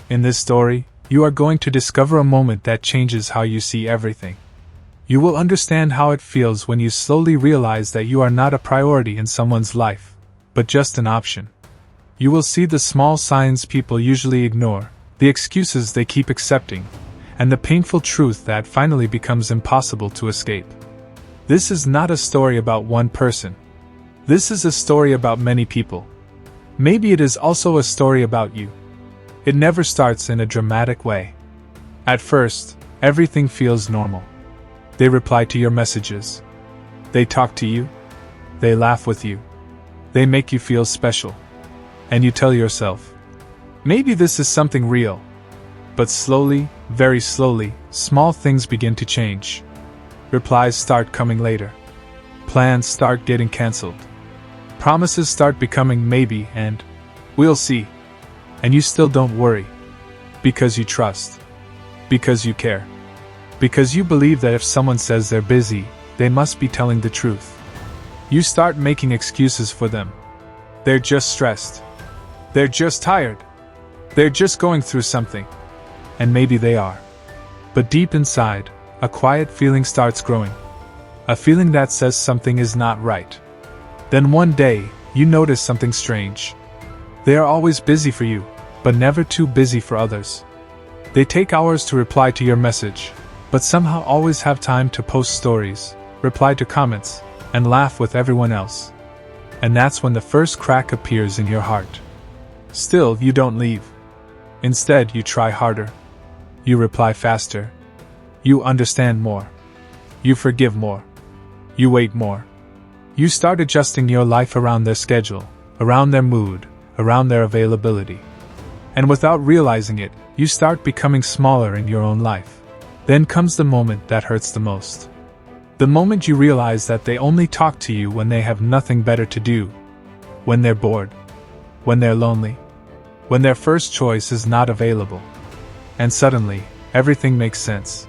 In this story, you are going to discover a moment that changes how you see everything. You will understand how it feels when you slowly realize that you are not a priority in someone's life, but just an option. You will see the small signs people usually ignore, the excuses they keep accepting, and the painful truth that finally becomes impossible to escape. This is not a story about one person. This is a story about many people. Maybe it is also a story about you. It never starts in a dramatic way. At first, everything feels normal. They reply to your messages. They talk to you. They laugh with you. They make you feel special. And you tell yourself, maybe this is something real. But slowly, very slowly, small things begin to change. Replies start coming later. Plans start getting cancelled. Promises start becoming maybe and we'll see. And you still don't worry. Because you trust. Because you care. Because you believe that if someone says they're busy, they must be telling the truth. You start making excuses for them. They're just stressed. They're just tired. They're just going through something. And maybe they are. But deep inside, a quiet feeling starts growing. A feeling that says something is not right. Then one day, you notice something strange. They are always busy for you, but never too busy for others. They take hours to reply to your message, but somehow always have time to post stories, reply to comments, and laugh with everyone else. And that's when the first crack appears in your heart. Still, you don't leave. Instead, you try harder. You reply faster. You understand more. You forgive more. You wait more. You start adjusting your life around their schedule, around their mood, around their availability. And without realizing it, you start becoming smaller in your own life. Then comes the moment that hurts the most. The moment you realize that they only talk to you when they have nothing better to do. When they're bored. When they're lonely. When their first choice is not available. And suddenly, everything makes sense.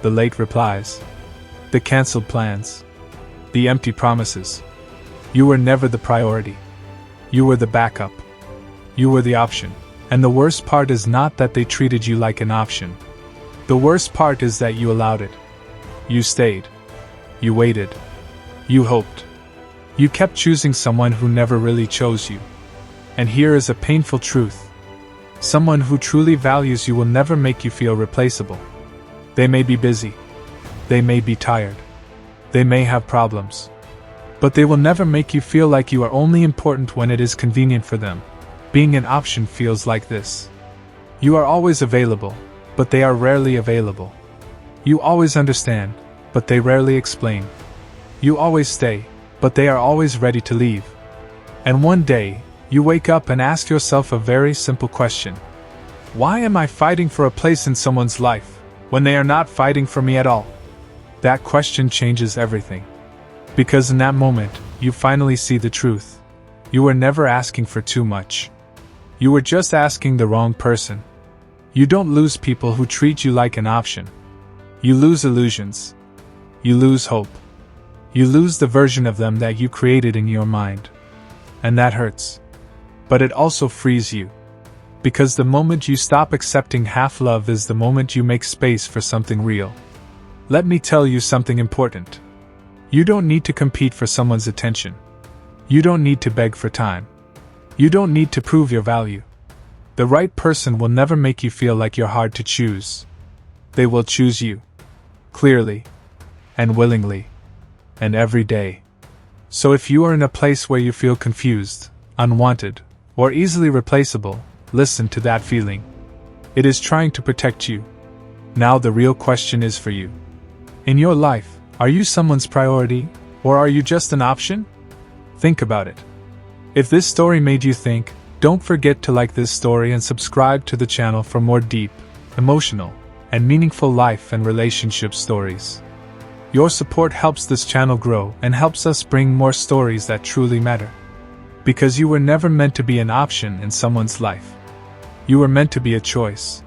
The late replies. The cancelled plans. The empty promises. You were never the priority. You were the backup. You were the option. And the worst part is not that they treated you like an option. The worst part is that you allowed it. You stayed. You waited. You hoped. You kept choosing someone who never really chose you. And here is a painful truth. Someone who truly values you will never make you feel replaceable. They may be busy. They may be tired. They may have problems. But they will never make you feel like you are only important when it is convenient for them. Being an option feels like this. You are always available, but they are rarely available. You always understand, but they rarely explain. You always stay, but they are always ready to leave. And one day, you wake up and ask yourself a very simple question. Why am I fighting for a place in someone's life, when they are not fighting for me at all? That question changes everything. Because in that moment, you finally see the truth. You were never asking for too much. You were just asking the wrong person. You don't lose people who treat you like an option. You lose illusions. You lose hope. You lose the version of them that you created in your mind. And that hurts. But it also frees you. Because the moment you stop accepting half love is the moment you make space for something real. Let me tell you something important. You don't need to compete for someone's attention. You don't need to beg for time. You don't need to prove your value. The right person will never make you feel like you're hard to choose. They will choose you. Clearly. And willingly. And every day. So if you are in a place where you feel confused, unwanted, or easily replaceable, listen to that feeling. It is trying to protect you. Now the real question is for you. In your life, are you someone's priority, or are you just an option? Think about it. If this story made you think, don't forget to like this story and subscribe to the channel for more deep, emotional, and meaningful life and relationship stories. Your support helps this channel grow and helps us bring more stories that truly matter. Because you were never meant to be an option in someone's life. You were meant to be a choice.